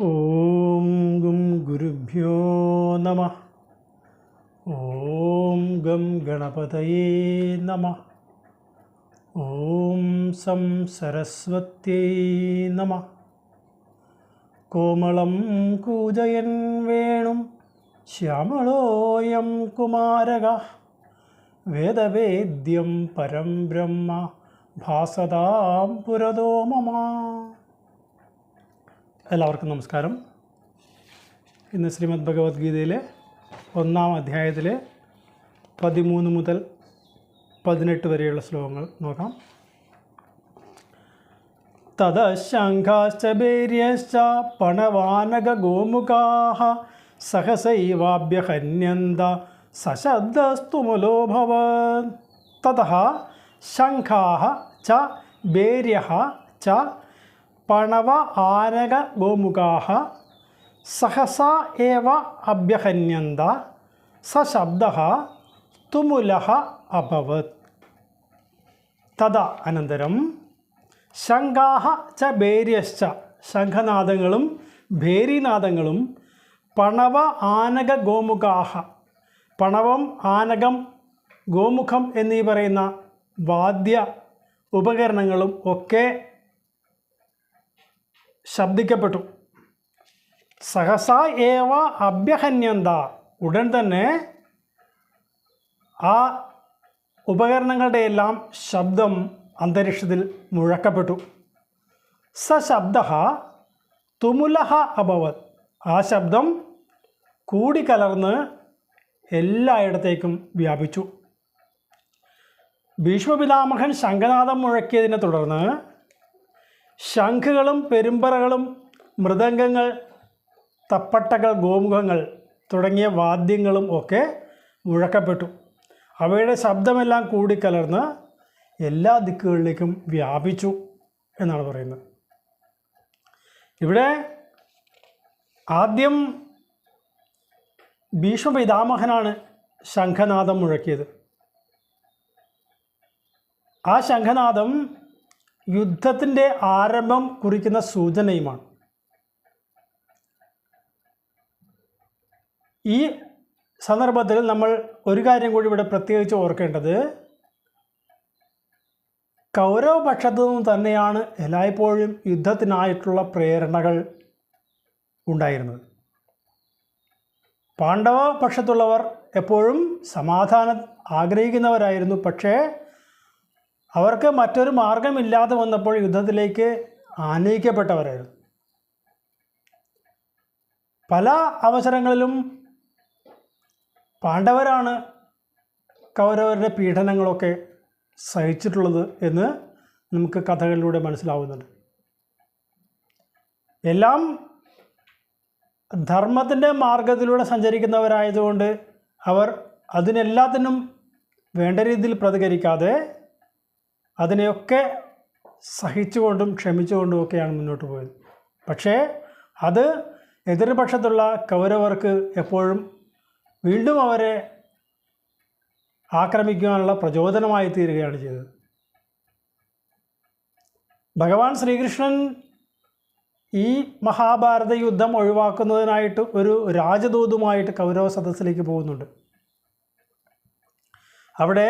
ഓം gum ഗുരുഭ്യോ നമഃ. ഓം gum ഗണപതയേ നമഃ. ഓം സം സരസ്വത്യൈ നമഃ. കോമളം കൂജയൻ വേണും ശ്യാമളോയം കുമാരകഃ. വേദവേദ്യം പരം ബ്രഹ്മ ഭാസതാം പുരതോ മമ. എല്ലാവർക്കും നമസ്കാരം. ഇന്ന് ശ്രീമദ് ഭഗവത്ഗീതയിലെ 1-ാം അധ്യായത്തിലെ 13 മുതൽ 18 വരെയുള്ള ശ്ലോകങ്ങൾ നോക്കാം. തദശംഖാശ്ച ഭൈര്യശ്ച പണവാനക ഗോമുഖാഃ സഹസൈവാഭ്യഹന്യന്ത സശബ്ദസ്തുമുലോഭവത്. തതഃ ശംഖാഃ ച ഭൈര്യഃ ച പണവ ആനക ഗോമുഖാഃ സഹസാ ഏവ അഭ്യഹന്യന്ത സശബ്ദഃ തുമുലഃ അഭവത്. തദ അനന്തരം ശംഖാഃ ച ഭൈര്യശ്ച ശംഖനാദങ്ങളും ഭേരീനാദങ്ങളും പണവ ആനക ഗോമുഖാഃ പണവം, ആനകം, ഗോമുഖം എന്നീ പറയുന്ന വാദ്യ ഉപകരണങ്ങളും ഒക്കെ ശബ്ദിക്കപ്പെട്ടു. സഹസ ഏവ അഭ്യഹന്യന്ത ഉടൻ തന്നെ ആ ഉപകരണങ്ങളുടെ എല്ലാം ശബ്ദം അന്തരീക്ഷത്തിൽ മുഴക്കപ്പെട്ടു. സശബ്ദഃ തുമുലഃ അഭവത്. ആ ശബ്ദം കൂടിക്കലർന്ന് എല്ലായിടത്തേക്കും വ്യാപിച്ചു. ഭീഷ്മപിതാമഹൻ ശംഖനാദം മുഴക്കിയതിനെ തുടർന്ന് ശംഖുകളും പെരുമ്പറകളും മൃദംഗങ്ങൾ, തപ്പട്ടകൾ, ഗോമുഖങ്ങൾ തുടങ്ങിയ വാദ്യങ്ങളും ഒക്കെ മുഴക്കപ്പെട്ടു. അവയുടെ ശബ്ദമെല്ലാം കൂടിക്കലർന്ന് എല്ലാ ദിക്കുകളിലേക്കും വ്യാപിച്ചു എന്നാണ് പറയുന്നത്. ഇവിടെ ആദ്യം ഭീഷ്മപിതാമഹനാണ് ശംഖനാദം മുഴക്കിയത്. ആ ശംഖനാദം യുദ്ധത്തിൻ്റെ ആരംഭം കുറിക്കുന്ന സൂചനയുമാണ്. ഈ സന്ദർഭത്തിൽ നമ്മൾ ഒരു കാര്യം കൂടി ഇവിടെ പ്രത്യേകിച്ച് ഓർക്കേണ്ടത്, കൗരവപക്ഷത്തു നിന്നും തന്നെയാണ് എല്ലായ്പ്പോഴും യുദ്ധത്തിനായിട്ടുള്ള പ്രേരണകൾ ഉണ്ടായിരുന്നത്. പാണ്ഡവ പക്ഷത്തുള്ളവർ എപ്പോഴും സമാധാനം ആഗ്രഹിക്കുന്നവരായിരുന്നു. പക്ഷേ അവർക്ക് മറ്റൊരു മാർഗമില്ലാതെ വന്നപ്പോൾ യുദ്ധത്തിലേക്ക് ആനയിക്കപ്പെട്ടവരായിരുന്നു. പല അവസരങ്ങളിലും പാണ്ഡവരാണ് കൗരവരുടെ പീഡനങ്ങളൊക്കെ സഹിച്ചിട്ടുള്ളത് എന്ന് നമുക്ക് കഥകളിലൂടെ മനസ്സിലാവുന്നുണ്ട്. എല്ലാം ധർമ്മത്തിൻ്റെ മാർഗത്തിലൂടെ സഞ്ചരിക്കുന്നവരായതുകൊണ്ട് അവർ അതിനെല്ലാത്തിനും വേണ്ട രീതിയിൽ പ്രതികരിക്കാതെ അതിനെയൊക്കെ സഹിച്ചുകൊണ്ടും ക്ഷമിച്ചുകൊണ്ടും ഒക്കെയാണ് മുന്നോട്ട് പോയത്. പക്ഷേ അത് എതിർപക്ഷത്തുള്ള കൗരവർക്ക് എപ്പോഴും വീണ്ടും അവരെ ആക്രമിക്കുവാനുള്ള പ്രചോദനമായി തീരുകയാണ് ചെയ്തത്. ഭഗവാൻ ശ്രീകൃഷ്ണൻ ഈ മഹാഭാരത യുദ്ധം ഒഴിവാക്കുന്നതിനായിട്ട് ഒരു രാജദൂതുമായിട്ട് കൗരവ സദസ്സിലേക്ക് പോകുന്നുണ്ട്. അവിടെ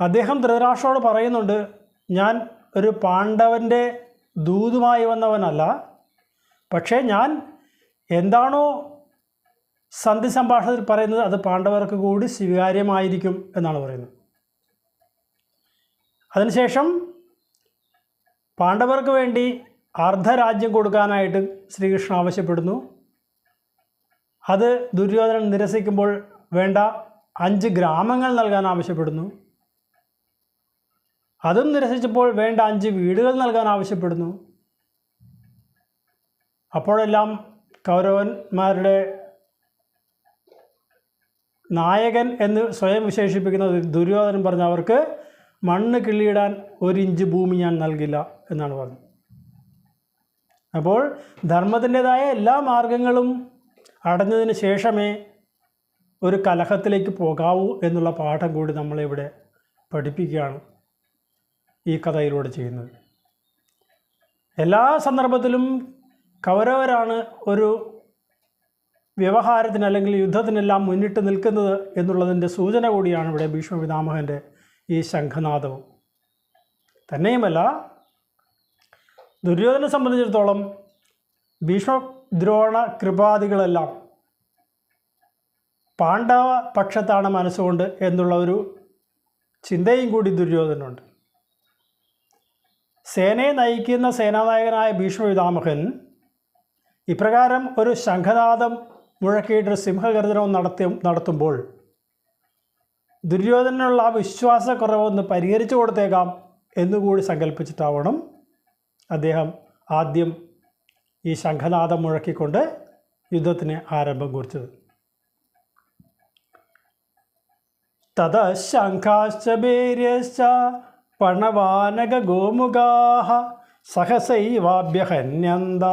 അദ്ദേഹം ധൃതരാഷ്ട്രരോട് പറയുന്നുണ്ട്, ഞാൻ ഒരു പാണ്ഡവൻ്റെ ദൂതുമായി വന്നവനല്ല, പക്ഷേ ഞാൻ എന്താണോ സന്ധി സംഭാഷണത്തിൽ പറയുന്നത് അത് പാണ്ഡവർക്ക് കൂടി സ്വീകാര്യമായിരിക്കും എന്നാണ് പറയുന്നത്. അതിനുശേഷം പാണ്ഡവർക്ക് വേണ്ടി അർദ്ധരാജ്യം കൊടുക്കാനായിട്ട് ശ്രീകൃഷ്ണൻ ആവശ്യപ്പെടുന്നു. അത് ദുര്യോധനൻ നിരസിക്കുമ്പോൾ വേണ്ട 5 ഗ്രാമങ്ങൾ നൽകാൻ ആവശ്യപ്പെടുന്നു. അതും നിരസിച്ചപ്പോൾ വേണ്ട 5 വീടുകൾ നൽകാൻ ആവശ്യപ്പെടുന്നു. അപ്പോഴെല്ലാം കൗരവന്മാരുടെ നായകൻ എന്ന് സ്വയം വിശേഷിപ്പിക്കുന്ന ദുര്യോധനൻ പറഞ്ഞ അവർക്ക് മണ്ണ് കിള്ളിയിടാൻ 1 ഇഞ്ച് ഭൂമി ഞാൻ നൽകില്ല എന്നാണ് പറഞ്ഞത്. അപ്പോൾ ധർമ്മത്തിൻ്റെതായ എല്ലാ മാർഗങ്ങളും അടഞ്ഞതിന് ശേഷമേ ഒരു കലഹത്തിലേക്ക് പോകാവൂ എന്നുള്ള പാഠം കൂടി നമ്മളിവിടെ പഠിപ്പിക്കുകയാണ് ഈ കഥയിലൂടെ ചെയ്യുന്നത്. എല്ലാ സന്ദർഭത്തിലും കൗരവരാണ് ഒരു വ്യവഹാരത്തിന് അല്ലെങ്കിൽ യുദ്ധത്തിനെല്ലാം മുന്നിട്ട് നിൽക്കുന്നത് എന്നുള്ളതിൻ്റെ സൂചന കൂടിയാണ് ഇവിടെ ഭീഷ്മ പിതാമഹൻ്റെ ഈ ശംഖനാദവും. തന്നെയുമല്ല, ദുര്യോധനെ സംബന്ധിച്ചിടത്തോളം ഭീഷ്മ ദ്രോണ കൃപാദികളെല്ലാം പാണ്ഡവ പക്ഷത്താണ് മനസ്സുകൊണ്ട് എന്നുള്ള ഒരു ചിന്തയും കൂടി ദുര്യോധനുണ്ട്. സേനയെ നയിക്കുന്ന സേനാനായകനായ ഭീഷ്മ പിതാമഹൻ ഇപ്രകാരം ഒരു ശംഖനാദം മുഴക്കിയിട്ട് സിംഹഗർജനവും നടത്തുമ്പോൾ ദുര്യോധനുള്ള ആ വിശ്വാസക്കുറവൊന്ന് പരിഹരിച്ചു കൊടുത്തേക്കാം എന്നുകൂടി സങ്കല്പിച്ചിട്ടാവണം അദ്ദേഹം ആദ്യം ഈ ശംഖനാദം മുഴക്കിക്കൊണ്ട് യുദ്ധത്തിന് ആരംഭം കുറിച്ചത്. തത ശംഖാശ്ച ഭേര്യശ്ച പണവാനക ഗോമുഖാഃ സഹസൈവാഭ്യഹന്യന്ത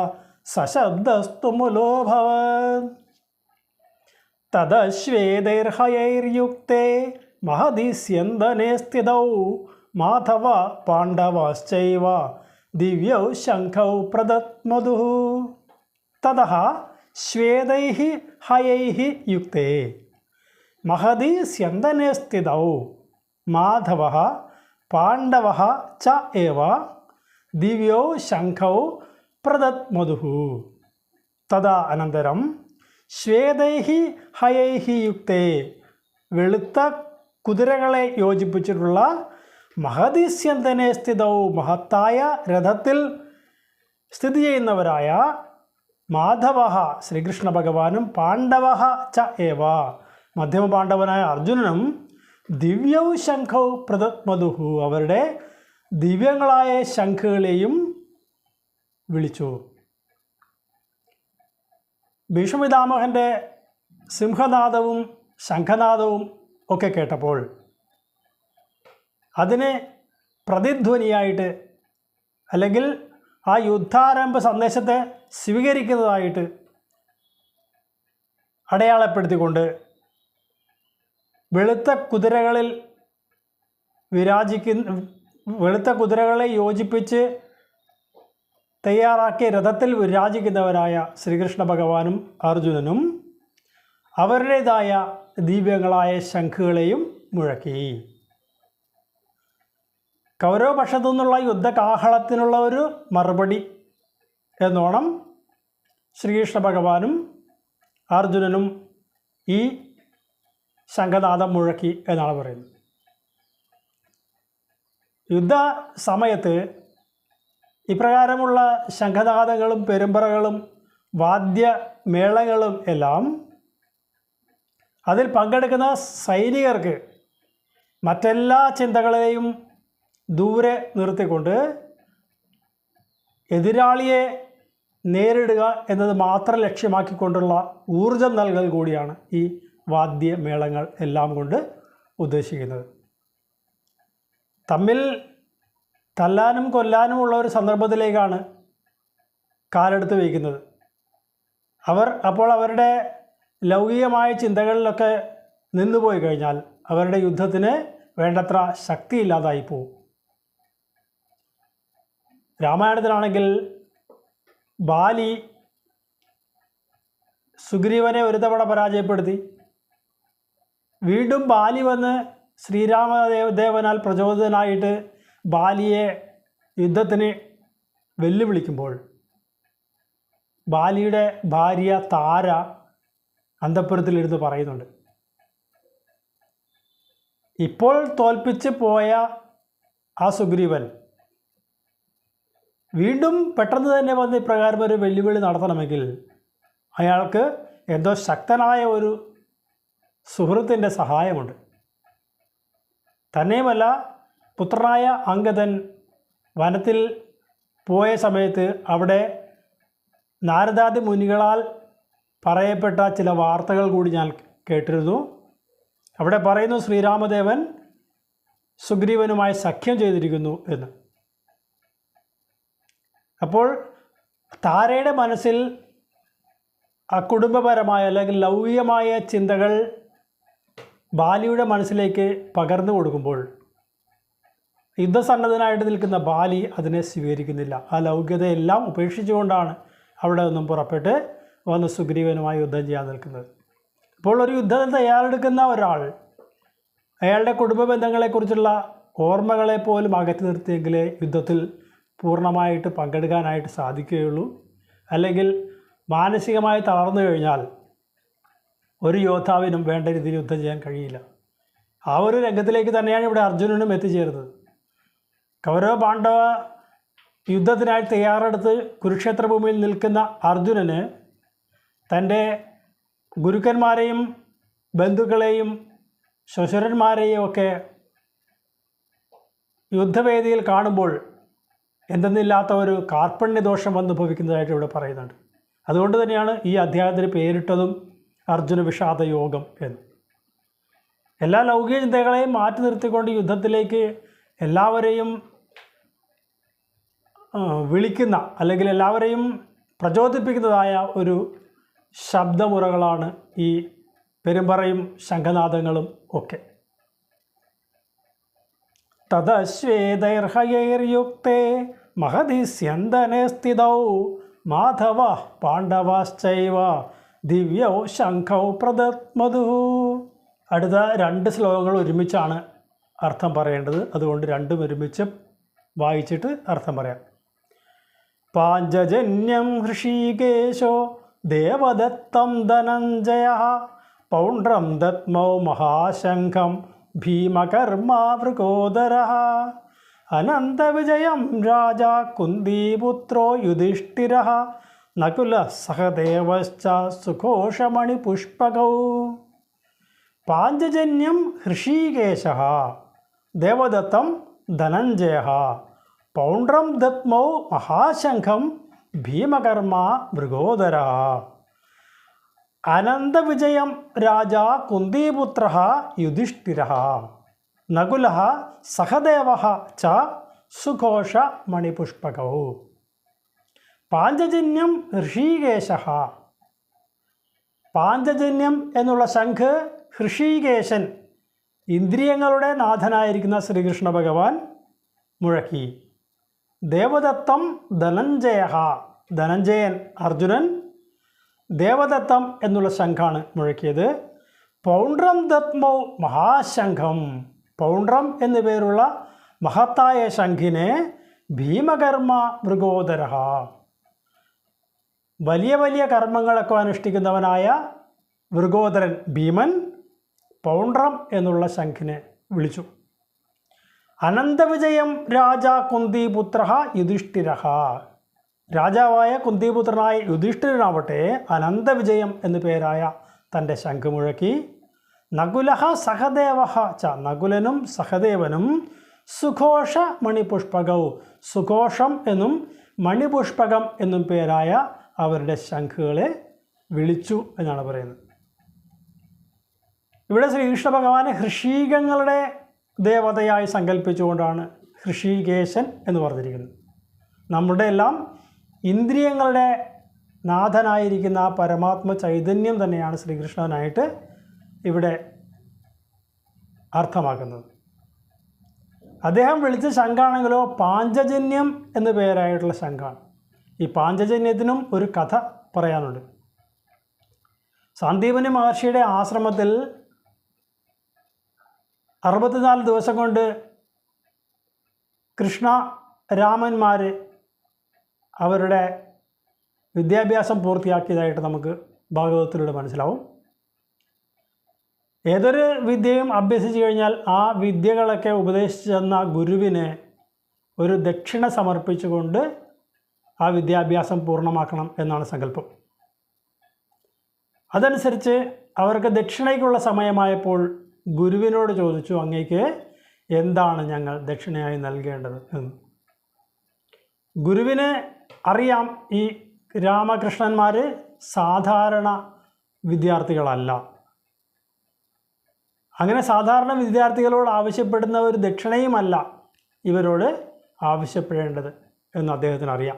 സശബ്ദസ്തു മുലോഭവത്. തത ശ്വേതൈർഹയൈർയുക്തേ മഹതി സ്യന്ദനേ സ്ഥിതൗ മാധവ പാണ്ഡവാശ്ചൈവ ദിവ്യൗ ശംഖൗ പ്രദത്മതുഃ. തതഃ ശ്വേതൈഃ ഹയൈഃ യുക്തേ മഹതി സ്യന്ദനേ സ്ഥിതൗ മാധവഃ പാണ്ഡവഃ ച ഏവ ദിവ്യൗ ശംഖൗ പ്രദത്മതുഃ. തദാ അനന്തരം ശ്വേതൈഃ ഹയൈഃ യുക്തേ വെളുത്ത കുതിരകളെ യോജിപ്പിച്ചിട്ടുള്ള മഹതി സ്യന്ദനേ സ്ഥിതൗ മഹത്തായ രഥത്തിൽ സ്ഥിതി ചെയ്യുന്നവരായ മാധവഃ ശ്രീകൃഷ്ണ ഭഗവാനും പാണ്ഡവഃ ച ഏവ മധ്യമ പാണ്ഡവനായ അർജുനനും ദിവ്യൗ ശംഖൗ പ്രദത്മതുഃ അവരുടെ ദിവ്യങ്ങളായ ശംഖുകളെയും വിളിച്ചു. ഭീഷ്മപിതാമഹൻ്റെ സിംഹനാദവും ശംഖനാദവും ഒക്കെ കേട്ടപ്പോൾ അതിനെ പ്രതിധ്വനിയായിട്ട് അല്ലെങ്കിൽ ആ യുദ്ധാരംഭ സന്ദേശത്തെ സ്വീകരിക്കുന്നതായിട്ട് അടയാളപ്പെടുത്തിക്കൊണ്ട് വെളുത്ത കുതിരകളെ യോജിപ്പിച്ച് തയ്യാറാക്കി രഥത്തിൽ വിരാജിക്കുന്നവരായ ശ്രീകൃഷ്ണ ഭഗവാനും അർജുനനും അവരുടേതായ ദിവ്യങ്ങളായ ശംഖുകളെയും മുഴക്കി. കൗരവപക്ഷത്തു നിന്നുള്ള യുദ്ധകാഹളത്തിനുള്ള ഒരു മറുപടി എന്നോണം ശ്രീകൃഷ്ണ ഭഗവാനും അർജുനനും ഈ ശംഖനാദം മുഴക്കി എന്നാണ് പറയുന്നത്. യുദ്ധ സമയത്ത് ഇപ്രകാരമുള്ള ശംഖനാദങ്ങളും പെരുമ്പറകളും വാദ്യമേളങ്ങളും എല്ലാം അതിൽ പങ്കെടുക്കുന്ന സൈനികർക്ക് മറ്റെല്ലാ ചിന്തകളെയും ദൂരെ നിർത്തിക്കൊണ്ട് എതിരാളിയെ നേരിടുക എന്നത് മാത്രം ലക്ഷ്യമാക്കിക്കൊണ്ടുള്ള ഊർജം നൽകൽ കൂടിയാണ് ഈ വാദ്യമേളങ്ങൾ എല്ലാം കൊണ്ട് ഉദ്ദേശിക്കുന്നത്. തമ്മിൽ തല്ലാനും കൊല്ലാനുമുള്ള ഒരു സന്ദർഭത്തിലേക്കാണ് കാലെടുത്ത് വയ്ക്കുന്നത്. അപ്പോൾ അവരുടെ ലൗകികമായ ചിന്തകളിലൊക്കെ നിന്നുപോയി കഴിഞ്ഞാൽ അവരുടെ യുദ്ധത്തിന് വേണ്ടത്ര ശക്തിയില്ലാതായി പോകും. രാമായണത്തിലാണെങ്കിൽ ബാലി സുഗ്രീവനെ ഒരു തവണ പരാജയപ്പെടുത്തി. വീണ്ടും ബാലി വന്ന് ശ്രീരാമദേവനാൽ പ്രചോദിതനായിട്ട് ബാലിയെ യുദ്ധത്തിന് വെല്ലുവിളിക്കുമ്പോൾ ബാലിയുടെ ഭാര്യ താര അന്തഃപുരത്തിലിരുന്ന് പറയുന്നുണ്ട്, ഇപ്പോൾ തോൽപ്പിച്ച് പോയ ആ സുഗ്രീവൻ വീണ്ടും പെട്ടെന്ന് തന്നെ വന്ന് ഇപ്രകാരം ഒരു വെല്ലുവിളി നടത്തണമെങ്കിൽ അയാൾക്ക് എന്തോ ശക്തനായ ഒരു സുഹൃത്തിൻ്റെ സഹായമുണ്ട്. തന്നെയുമല്ല, പുത്രനായ അംഗദൻ വനത്തിൽ പോയ സമയത്ത് അവിടെ നാരദാദി മുനികളാൽ പറയപ്പെട്ട ചില വാർത്തകൾ കൂടി ഞാൻ കേട്ടിരുന്നു. അവിടെ പറയുന്നു ശ്രീരാമദേവൻ സുഗ്രീവനുമായി സഖ്യം ചെയ്തിരിക്കുന്നു എന്ന്. അപ്പോൾ താരയുടെ മനസ്സിൽ കുടുംബപരമായ അല്ലെങ്കിൽ ലൗകികമായ ചിന്തകൾ ബാലിയുടെ മനസ്സിലേക്ക് പകർന്നു കൊടുക്കുമ്പോൾ യുദ്ധസന്നദ്ധനായിട്ട് നിൽക്കുന്ന ബാലി അതിനെ സ്വീകരിക്കുന്നില്ല. ആ ലൗകികതയെല്ലാം ഉപേക്ഷിച്ചുകൊണ്ടാണ് അവിടെ നിന്നും പുറപ്പെട്ട് വന്ന് സുഗ്രീവനുമായി യുദ്ധം ചെയ്യാൻ നിൽക്കുന്നത്. അപ്പോൾ ഒരു യുദ്ധത്തിൽ തയ്യാറെടുക്കുന്ന ഒരാൾ അയാളുടെ കുടുംബ ബന്ധങ്ങളെക്കുറിച്ചുള്ള ഓർമ്മകളെ പോലും അകറ്റി നിർത്തിയെങ്കിലേ യുദ്ധത്തിൽ പൂർണ്ണമായിട്ട് പങ്കെടുക്കാനായിട്ട് സാധിക്കുകയുള്ളൂ. അല്ലെങ്കിൽ മാനസികമായി തളർന്നു കഴിഞ്ഞാൽ ഒരു യോദ്ധാവിനും വേണ്ട രീതിയിൽ യുദ്ധം ചെയ്യാൻ കഴിയില്ല. ആ ഒരു രംഗത്തിലേക്ക് തന്നെയാണ് ഇവിടെ അർജുനനും എത്തിച്ചേരുന്നത്. കൗരവ പാണ്ഡവ യുദ്ധത്തിനായി തയ്യാറെടുത്ത് കുരുക്ഷേത്ര ഭൂമിയിൽ നിൽക്കുന്ന അർജുനന് തൻ്റെ ഗുരുക്കന്മാരെയും ബന്ധുക്കളെയും ശ്വശുരന്മാരെയും ഒക്കെ യുദ്ധവേദിയിൽ കാണുമ്പോൾ എന്തെന്നില്ലാത്ത ഒരു കാർപ്പണ്യദോഷം അനുഭവിക്കുന്നതായിട്ട് ഇവിടെ പറയുന്നുണ്ട്. അതുകൊണ്ട് തന്നെയാണ് ഈ അധ്യായത്തിന് പേരിട്ടതും അർജുന വിഷാദ യോഗം എന്ന്. എല്ലാ ലൗകിക ചിന്തകളെയും മാറ്റി നിർത്തിക്കൊണ്ട് യുദ്ധത്തിലേക്ക് എല്ലാവരെയും വിളിക്കുന്ന അല്ലെങ്കിൽ എല്ലാവരെയും പ്രചോദിപ്പിക്കുന്നതായ ഒരു ശബ്ദമുറകളാണ് ഈ പെരുമ്പറയും ശംഖനാദങ്ങളും ഒക്കെ. തദശ്വേതൈർഹയൈർയുക്തേ മഹതി സ്യന്തനെ സ്ഥിതൗ മാധവ പാണ്ഡവാശ്ചൈവ ദിവ്യൗ ശംഖൗ പ്രദത്മധു. അടുത്ത 2 ശ്ലോകങ്ങൾ ഒരുമിച്ചാണ് അർത്ഥം പറയേണ്ടത്. അതുകൊണ്ട് രണ്ടും ഒരുമിച്ച് വായിച്ചിട്ട് അർത്ഥം പറയാം. പാഞ്ചജന്യം ഹൃഷീകേശോ ദേവദത്തം ധനഞ്ജയ പൗണ്ഡ്രം ദത്മൗ മഹാശംഖം ഭീമകർമാ വൃകോദര അനന്തവിജയം രാജാ കുന്ദീപുത്രോ യുധിഷ്ഠിര നകുല സഹദേവശ്ച സുഘോഷമണിപുഷ്പകൗ. പാഞ്ചജന്യം ഹൃഷീകേശ ദേവദത്തം ധനഞ്ജയ പൗണ്ഡ്രം ദത്മൗ മഹാശംഖം ഭീമകർമാ മൃഗോദര അനന്തവിജയം രാജാ കുന്ദീപുത്ര യുധിഷ്ഠിര നകുല സഹദേവ ച സുഘോഷമണിപുഷ്പകൗ. പാഞ്ചജന്യം ഹൃഷീകേശ. പാഞ്ചജന്യം എന്നുള്ള ശംഖ് ഹൃഷീകേശൻ ഇന്ദ്രിയങ്ങളുടെ നാഥനായിരിക്കുന്ന ശ്രീകൃഷ്ണ ഭഗവാൻ മുഴക്കി. ദേവദത്തം ധനഞ്ജയ. ധനഞ്ജയൻ അർജുനൻ ദേവദത്തം എന്നുള്ള ശംഖാണ് മുഴക്കിയത്. പൗണ്ഡ്രം ദത്മൗ മഹാശംഖം. പൗണ്ഡ്രം എന്നു പേരുള്ള മഹത്തായ ശംഖിനെ ഭീമകർമ്മ മൃഗോദര. വലിയ വലിയ കർമ്മങ്ങളൊക്കെ അനുഷ്ഠിക്കുന്നവനായ വൃഗോദരൻ ഭീമൻ പൗണ്ഡ്രം എന്നുള്ള ശംഖിനെ വിളിച്ചു. അനന്തവിജയം രാജാ കുന്തിപുത്ര യുധിഷ്ഠിര. രാജാവായ കുന്തിപുത്രനായ യുധിഷ്ഠിരനാവട്ടെ അനന്തവിജയം എന്നു പേരായ തൻ്റെ ശംഖ് മുഴക്കി. നകുല സഹദേവ ച. നകുലനും സഹദേവനും സുഘോഷ മണിപുഷ്പകൗ. സുഘോഷം എന്നും മണിപുഷ്പകം എന്നും പേരായ അവരുടെ ശംഖുകളെ വിളിച്ചു എന്നാണ് പറയുന്നത്. ഇവിടെ ശ്രീകൃഷ്ണ ഭഗവാനെ ഹൃഷീകങ്ങളുടെ ദേവതയായി സങ്കല്പിച്ചുകൊണ്ടാണ് ഹൃഷീകേശൻ എന്ന് പറഞ്ഞിരിക്കുന്നത്. നമ്മുടെ എല്ലാം ഇന്ദ്രിയങ്ങളുടെ നാഥനായിരിക്കുന്ന ആ പരമാത്മ ചൈതന്യം തന്നെയാണ് ശ്രീകൃഷ്ണനായിട്ട് ഇവിടെ അർത്ഥമാക്കുന്നത്. അദ്ദേഹം വിളിച്ച ശംഖാണെങ്കിലോ പാഞ്ചജന്യം എന്നു പേരായിട്ടുള്ള ശംഖാണ്. ഈ പാഞ്ചജന്യത്തിനും ഒരു കഥ പറയാനുണ്ട്. സാന്ദീപനി മഹർഷിയുടെ ആശ്രമത്തിൽ 64 ദിവസം കൊണ്ട് കൃഷ്ണ രാമന്മാർ അവരുടെ വിദ്യാഭ്യാസം പൂർത്തിയാക്കിയതായിട്ട് നമുക്ക് ഭാഗവതത്തിലൂടെ മനസ്സിലാവും. ഏതൊരു വിദ്യയും അഭ്യസിച്ചു കഴിഞ്ഞാൽ ആ വിദ്യകളൊക്കെ ഉപദേശിച്ചു തന്ന ഗുരുവിന് ഒരു ദക്ഷിണ സമർപ്പിച്ചുകൊണ്ട് ആ വിദ്യാഭ്യാസം പൂർണ്ണമാക്കണം എന്നാണ് സങ്കല്പം. അതനുസരിച്ച് അവർക്ക് ദക്ഷിണയ്ക്കുള്ള സമയമായപ്പോൾ ഗുരുവിനോട് ചോദിച്ചു, അങ്ങേക്ക് എന്താണ് ഞങ്ങൾ ദക്ഷിണയായി നൽകേണ്ടത് എന്ന്. ഗുരുവിന് അറിയാം ഈ രാമകൃഷ്ണന്മാർ സാധാരണ വിദ്യാർത്ഥികളല്ല. അങ്ങനെ സാധാരണ വിദ്യാർത്ഥികളോട് ആവശ്യപ്പെടുന്ന ഒരു ദക്ഷിണയുമല്ല ഇവരോട് ആവശ്യപ്പെടേണ്ടത് എന്ന് അദ്ദേഹത്തിന് അറിയാം.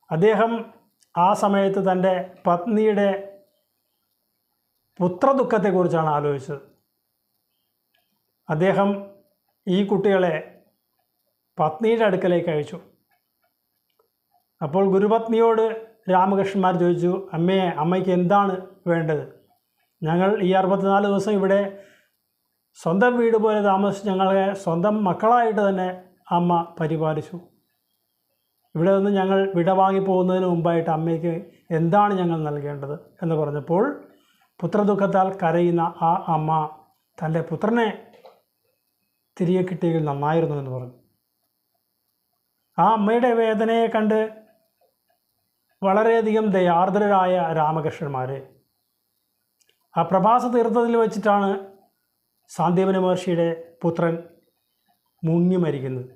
അദ്ദേഹം ആ സമയത്ത് തൻ്റെ പത്നിയുടെ പുത്രദുഃഖത്തെക്കുറിച്ചാണ് ആലോചിച്ചത്. അദ്ദേഹം ഈ കുട്ടികളെ പത്നിയുടെ അടുക്കലേക്ക് അയച്ചു. അപ്പോൾ ഗുരുപത്നിയോട് രാമകൃഷ്ണന്മാർ ചോദിച്ചു, അമ്മയ്ക്ക് എന്താണ് വേണ്ടത്? ഞങ്ങൾ ഈ 64 ദിവസം ഇവിടെ സ്വന്തം വീട് പോലെ താമസിച്ച് ഞങ്ങളെ സ്വന്തം മക്കളായിട്ട് തന്നെ അമ്മ പരിപാലിച്ചു. ഇവിടെ നിന്ന് ഞങ്ങൾ വിടവാങ്ങി പോകുന്നതിന് മുമ്പായിട്ട് അമ്മയ്ക്ക് എന്താണ് ഞങ്ങൾ നൽകേണ്ടത് എന്ന് പറഞ്ഞപ്പോൾ പുത്രദുഃഖത്താൽ കരയുന്ന ആ അമ്മ തൻ്റെ പുത്രനെ തിരികെ കിട്ടിയെങ്കിൽ നന്നായിരുന്നു എന്ന് പറഞ്ഞു. ആ അമ്മയുടെ വേദനയെ കണ്ട് വളരെയധികം ദയാർദ്രരായ രാമകൃഷ്ണന്മാർ ആ പ്രഭാസ തീർത്ഥത്തിൽ വെച്ചിട്ടാണ് സാന്ദീപന മഹർഷിയുടെ പുത്രൻ മുങ്ങി മരിക്കുന്നത്.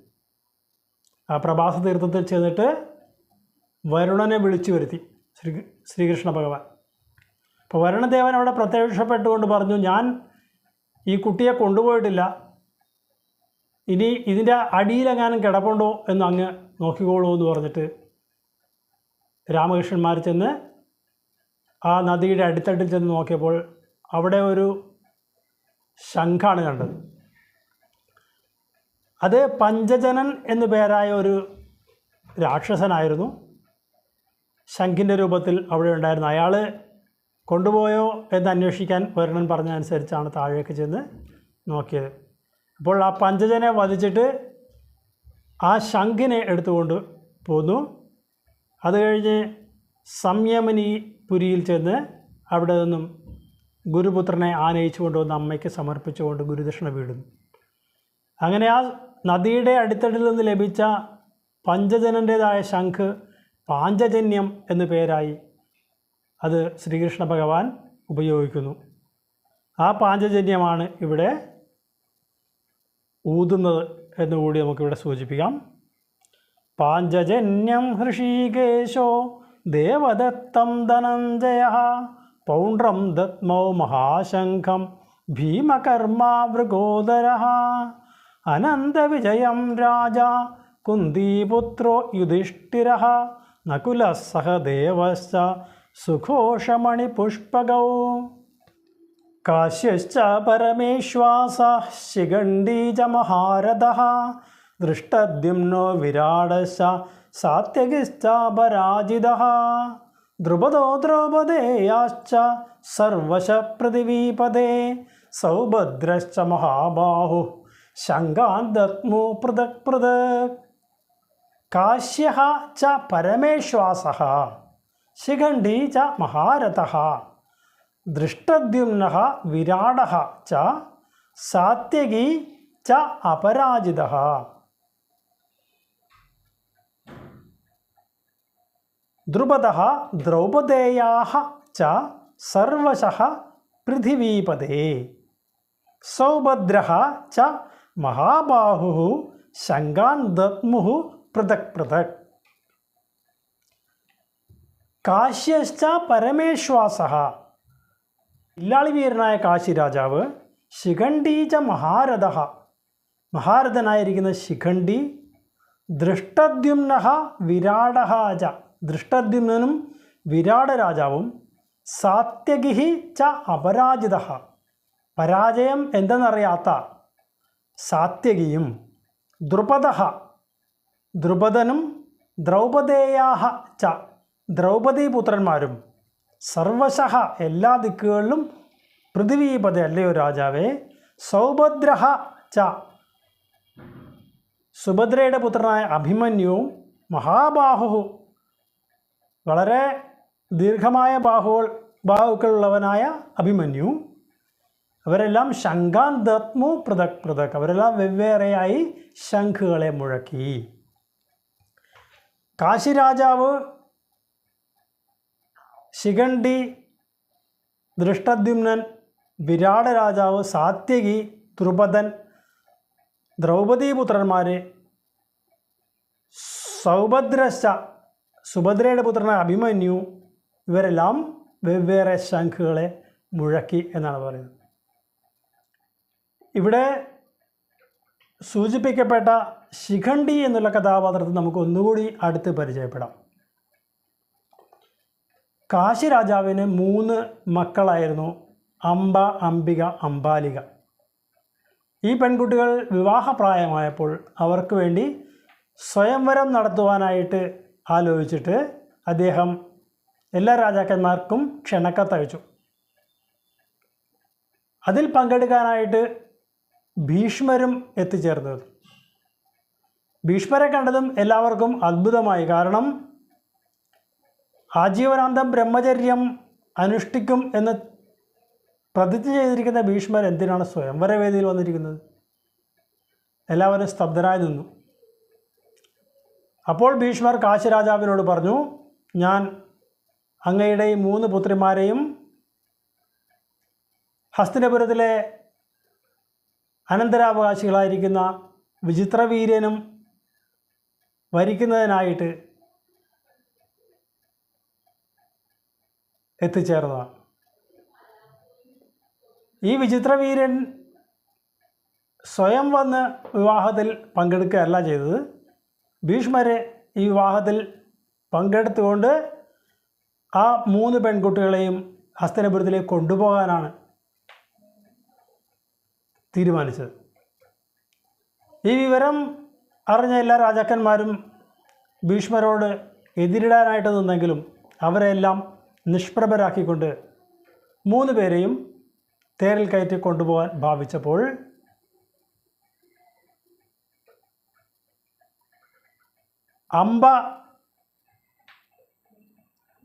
ആ പ്രഭാസ തീർത്ഥത്തിൽ ചെന്നിട്ട് വരുണനെ വിളിച്ചു വരുത്തി ശ്രീകൃഷ്ണ ഭഗവാൻ. അപ്പോൾ വരുണദേവൻ അവിടെ പ്രത്യക്ഷപ്പെട്ടുകൊണ്ട് പറഞ്ഞു, ഞാൻ ഈ കുട്ടിയെ കൊണ്ടുപോയിട്ടില്ല, ഇനി ഇതിൻ്റെ അടിയിലെങ്ങാനും കിടപ്പുണ്ടോ എന്ന് അങ്ങ് നോക്കിക്കോളൂ എന്ന് പറഞ്ഞിട്ട് രാമകൃഷ്ണന്മാർ ചെന്ന് ആ നദിയുടെ അടിത്തട്ടിൽ ചെന്ന് നോക്കിയപ്പോൾ അവിടെ ഒരു ശംഖാണ് കണ്ടത്. അത് പഞ്ചജനൻ എന്നു പേരായ ഒരു രാക്ഷസനായിരുന്നു. ശംഖിൻ്റെ രൂപത്തിൽ അവിടെ ഉണ്ടായിരുന്നു. അയാൾ കൊണ്ടുപോയോ എന്ന് അന്വേഷിക്കാൻ വരുണൻ പറഞ്ഞതനുസരിച്ചാണ് താഴേക്ക് ചെന്ന് നോക്കിയത്. അപ്പോൾ ആ പഞ്ചജനെ വധിച്ചിട്ട് ആ ശംഖിനെ എടുത്തുകൊണ്ട് പോന്നു. അത് കഴിഞ്ഞ് സംയമനിപുരിയിൽ ചെന്ന് അവിടെ നിന്നും ഗുരുപുത്രനെ ആനയിച്ചു കൊണ്ടുവന്ന് അമ്മയ്ക്ക് സമർപ്പിച്ചുകൊണ്ട് ഗുരുദക്ഷിണ വീടുന്നു. അങ്ങനെ ആ നദിയുടെ അടിത്തട്ടിൽ നിന്ന് ലഭിച്ച പഞ്ചജനൻ്റേതായ ശംഖ് പാഞ്ചജന്യം എന്നു പേരായി അത് ശ്രീകൃഷ്ണ ഭഗവാൻ ഉപയോഗിക്കുന്നു. ആ പാഞ്ചജന്യമാണ് ഇവിടെ ഊതുന്നത് എന്നുകൂടി നമുക്കിവിടെ സൂചിപ്പിക്കാം. പാഞ്ചജന്യം ഹൃഷീകേശോ ദേവദത്തം ധനഞ്ജയ പൗണ്ഡ്രം ദത്മൗ മഹാശംഖം ഭീമകർമാവൃഗോദര അനന്തവിജയം രാജാ കുന്ദീപുത്രോ യുധിഷ്ഠിരഃ നകുലഃ സഹദേവശ്ച സുഘോഷമണിപുഷ്പകൗ കാശ്യശ്ച പരമേശ്വാസഃ ശിഖണ്ഡീ ച മഹാരഥഃ ദൃഷ്ടദ്യുമ്നോ വിരാടശ്ച സാത്യകിശ്ച പരാജിതഃ ദ്രുപദോ ദ്രൗപദേയാശ്ച സർവശ പൃഥിവീപദേ സൗഭദ്രശ്ച മഹാബാഹുഃ ശംഖാൻ ദദ്മു പൃഥക് പൃഥക് കാശ്യഃ ച പരമേശ്വാസഃ ശിഖണ്ഡീ ച മഹാരഥഃ ദൃഷ്ടദ്യുമ്നഃ വിരാടഃ ച സാത്യകി ച അപരാജിതഃ ദ്രുപദഃ ദ്രൗപദേയാഃ ച സർവശഃ പൃഥിവീപദേ സൗഭദ്രഃ ച മഹാബാഹുഃ ശംഖാൻ ദദ്മുഃ പൃഥക് പൃഥക് കാശ്യശ്ച പരമേശ്വാസഃ ഇല്ലാളി വീരനായ കാശി രാജാവ് ശിഖണ്ഡീ ച മഹാരഥഃ മഹാരഥനായിരിക്കുന്ന ശിഖണ്ഡി ദൃഷ്ടദ്യുമ്നഃ വിരാടഃ ച ദൃഷ്ടദ്യുമ്നനും വിരാട രാജാവും സാത്യകിഃ ച അപരാജിതഃ പരാജയം എന്തെന്നറിയാത്ത സാത്യകിയും ദ്രുപദഃ ദ്രുപദനും ദ്രൗപദേയാഃ ച ദ്രൗപദീപുത്രന്മാരും സർവശഃ എല്ലാ ദിക്കുകളിലും പൃഥിവീപദേ അല്ലയോ രാജാവേ സൗഭദ്രഃ ച സുഭദ്രയുടെ പുത്രനായ അഭിമന്യുവും മഹാബാഹുഃ വളരെ ദീർഘമായ ബാഹുക്കളുള്ളവനായ അഭിമന്യു അവരെല്ലാം ശംഖാൻ ദദ്മു പൃഥക് പൃഥക് അവരെല്ലാം വെവ്വേറെയായി ശംഖുകളെ മുഴക്കി. കാശി രാജാവ് ശിഖണ്ഡി ദൃഷ്ടദ്യുമ്നൻ വിരാട രാജാവ് സാത്യകി ദ്രുപദൻ ദ്രൗപദീപുത്രന്മാർ സൗഭദ്രശ്ച സുഭദ്രയുടെ പുത്രനായ അഭിമന്യു ഇവരെല്ലാം വെവ്വേറെ ശംഖുകളെ മുഴക്കി എന്നാണ് പറയുന്നത്. ഇവിടെ സൂചിപ്പിക്കപ്പെട്ട ശിഖണ്ഡി എന്നുള്ള കഥാപാത്രത്തെ നമുക്ക് ഒന്നുകൂടി അടുത്ത് പരിചയപ്പെടാം. കാശി രാജാവിന് 3 മക്കളായിരുന്നു, അംബ, അംബിക, അംബാലിക. ഈ പെൺകുട്ടികൾ വിവാഹപ്രായമായപ്പോൾ അവർക്ക് വേണ്ടി സ്വയംവരം നടത്തുവാനായിട്ട് ആലോചിച്ചിട്ട് അദ്ദേഹം എല്ലാ രാജാക്കന്മാർക്കും ക്ഷണക്കത്തയച്ചു. അതിൽ പങ്കെടുക്കാനായിട്ട് ഭീഷ്മരും എത്തിച്ചേർന്നത്. ഭീഷ്മരെ കണ്ടതും എല്ലാവർക്കും അത്ഭുതമായി. കാരണം ആജീവനാന്തം ബ്രഹ്മചര്യം അനുഷ്ഠിക്കും എന്ന് പ്രതിജ്ഞ ചെയ്തിരിക്കുന്ന ഭീഷ്മർ എന്തിനാണ് സ്വയംവരവേദിയിൽ വന്നിരിക്കുന്നത്? എല്ലാവരും സ്തബ്ധരായി നിന്നു. അപ്പോൾ ഭീഷ്മർ കാശി രാജാവിനോട് പറഞ്ഞു, ഞാൻ അങ്ങയുടെ ഈ 3 പുത്രിമാരെയും ഹസ്തിനപുരത്തിലെ അനന്തരാവകാശികളായിരിക്കുന്ന വിചിത്രവീര്യനും വരിക്കുന്നതിനായിട്ട് എത്തിച്ചേർന്നതാണ്. ഈ വിചിത്രവീര്യൻ സ്വയം വന്ന് വിവാഹത്തിൽ പങ്കെടുക്കുകയല്ല ചെയ്തത്. ഭീഷ്മരെ ഈ വിവാഹത്തിൽ പങ്കെടുത്തുകൊണ്ട് ആ 3 പെൺകുട്ടികളെയും ഹസ്തിനപുരത്തിലേക്ക് കൊണ്ടുപോകാനാണ് തീരുമാനിച്ചത്. ഈ വിവരം അറിഞ്ഞ എല്ലാ രാജാക്കന്മാരും ഭീഷ്മരോട് എതിരിടാനായിട്ട് നിന്നെങ്കിലും അവരെല്ലാം നിഷ്പ്രഭരാക്കിക്കൊണ്ട് 3 പേരെയും തേരിൽ കയറ്റി കൊണ്ടുപോകാൻ ഭാവിച്ചപ്പോൾ അംബ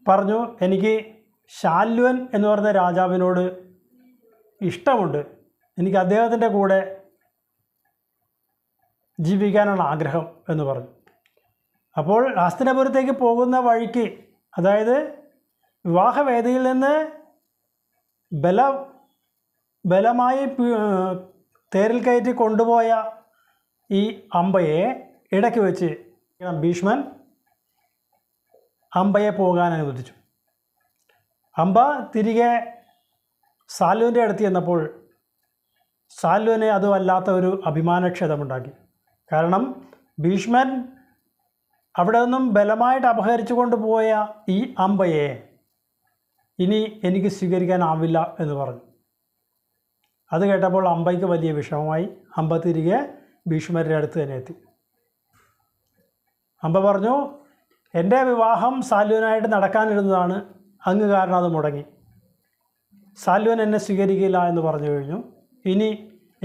പറഞ്ഞു, എനിക്ക് ശാല്വൻ എന്ന് പറഞ്ഞ രാജാവിനോട് ഇഷ്ടമുണ്ട്, എനിക്ക് അദ്ദേഹത്തിൻ്റെ കൂടെ ജീവിക്കാനാണ് ആഗ്രഹം എന്ന് പറഞ്ഞു. അപ്പോൾ ഹസ്തിനപുരത്തേക്ക് പോകുന്ന വഴിക്ക്, അതായത് വിവാഹവേദിയിൽ നിന്ന് ബലമായി തേരിൽ കയറ്റി കൊണ്ടുപോയ ഈ അംബയെ ഇടയ്ക്ക് വെച്ച് ഭീഷ്മൻ അംബയെ പോകാൻ അനുവദിച്ചു. അംബ തിരികെ സാല്വൻ്റെ അടുത്ത് ചെന്നപ്പോൾ സാല്വന് അത് വല്ലാത്ത ഒരു അഭിമാനക്ഷതമുണ്ടാക്കി. കാരണം ഭീഷ്മൻ അവിടെ നിന്നും ബലമായിട്ട് അപഹരിച്ചു കൊണ്ടുപോയ ഈ അംബയെ ഇനി എനിക്ക് സ്വീകരിക്കാനാവില്ല എന്ന് പറഞ്ഞു. അത് കേട്ടപ്പോൾ അംബയ്ക്ക് വലിയ വിഷമമായി. അംബ തിരികെ ഭീഷ്മരുടെ അടുത്ത് തന്നെ എത്തി. അംബ പറഞ്ഞു, എൻ്റെ വിവാഹം സാല്വനായിട്ട് നടക്കാനിരുന്നതാണ്, അങ്ങ് കാരണം അത് മുടങ്ങി. സാല്വൻ എന്നെ സ്വീകരിക്കില്ല എന്ന് പറഞ്ഞു കഴിഞ്ഞു. ഇനി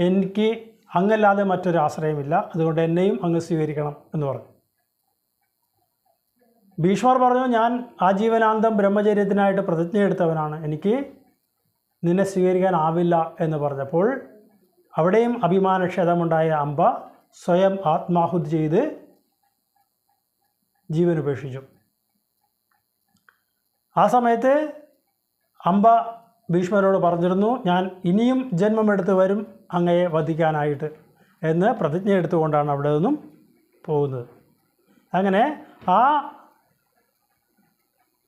എനിക്ക് അങ്ങല്ലാതെ മറ്റൊരു ആശ്രയമില്ല, അതുകൊണ്ട് എന്നെയും അങ്ങ് സ്വീകരിക്കണം എന്ന് പറഞ്ഞു. ഭീഷ്മർ പറഞ്ഞു, ഞാൻ ആജീവനാന്തം ബ്രഹ്മചര്യത്തിനായിട്ട് പ്രതിജ്ഞയെടുത്തവനാണ്, എനിക്ക് നിന്നെ സ്വീകരിക്കാനാവില്ല എന്ന് പറഞ്ഞപ്പോൾ അവിടെയും അഭിമാനക്ഷതമുണ്ടായ അംബ സ്വയം ആത്മാഹുതി ചെയ്ത് ജീവൻ ഉപേക്ഷിച്ചു. ആ സമയത്ത് അംബ ഭീഷ്മരോട് പറഞ്ഞിരുന്നു, ഞാൻ ഇനിയും ജന്മമെടുത്ത് വരും അങ്ങയെ വധിക്കാനായിട്ട് എന്ന് പ്രതിജ്ഞ എടുത്തുകൊണ്ടാണ് അവിടെ നിന്നും പോകുന്നത്. അങ്ങനെ ആ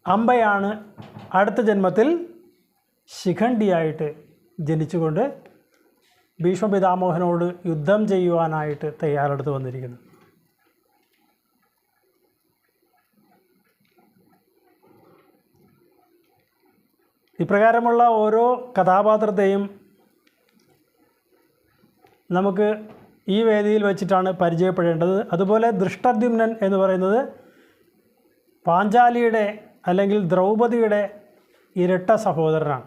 അംബയാണ് അടുത്ത ജന്മത്തിൽ ശിഖണ്ഡിയായിട്ട് ജനിച്ചുകൊണ്ട് ഭീഷ്മപിതാമഹനോട് യുദ്ധം ചെയ്യുവാനായിട്ട് തയ്യാറെടുത്ത് വന്നിരിക്കുന്നു. ഇപ്രകാരമുള്ള ഓരോ കഥാപാത്രത്തെയും നമുക്ക് ഈ വേദിയിൽ വെച്ചിട്ടാണ് പരിചയപ്പെടേണ്ടത്. അതുപോലെ ദൃഷ്ടദ്യുമ്നൻ എന്ന് പറയുന്നത് പാഞ്ചാലിയുടെ അല്ലെങ്കിൽ ദ്രൗപദിയുടെ ഇരട്ട സഹോദരനാണ്.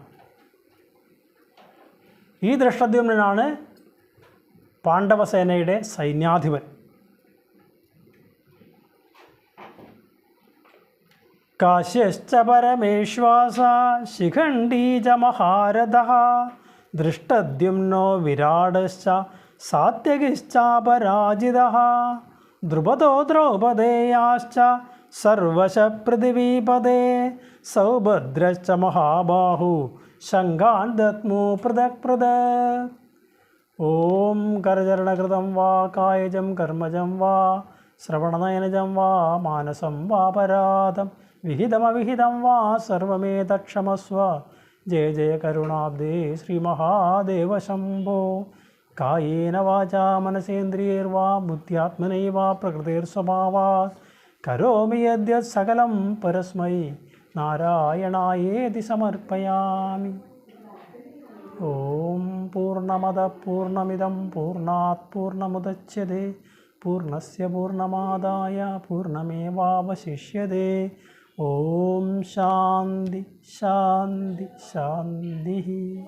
ഈ ദൃഷ്ടദ്യുമ്നനാണ് പാണ്ഡവസേനയുടെ സൈന്യാധിപൻ. കാശ്യശ്ച പരമേശ്വാസ ശിഖണ്ഡീ ച മഹാരഥഃ ദൃഷ്ടദ്യുമ്നോ വിരാടശ്ച സാത്യകിശ്ചാപരാജിതഃ ദ്രുപദോ ദ്രൗപദേയാശ്ച സർവശ പൃഥിവീപദേ സൗഭദ്രശ്ച മഹാബാഹു ശങ്കാൻ ദത്മോ പൃഥക് പൃഥക്. ഓം കരചരണകൃതം വാ കായജം കർമ്മജം വാ ശ്രവണനയനജം വാ മാനസം വാ പരാധം വിഹിതമവിഹിതം വാ സർവമേതക്ഷമസ്വ. ജയ ജയ കരുണാബ്ദേ ശ്രീ മഹാദേവ ശംഭോ. കായേന വാചാ മനസേന്ദ്രിയൈർവാ ബുദ്ധ്യാത്മനൈവ പ്രകൃതിർസ്വഭാവാത് കരോമി യദ്യത് സകലം പരസ്മൈ നാരായണായേതി സമർപ്പയാമി. ഓം പൂർണ്ണമദ പൂർണ്ണമിദം പൂർണ്ണാത് പൂർണ്ണമുദച്യതേ പൂർണ്ണസ്യ പൂർണ്ണമാദായ പൂർണ്ണമേവാവശിഷ്യതേ. ഓം ശാന്തി ശാന്തി ശാന്തി.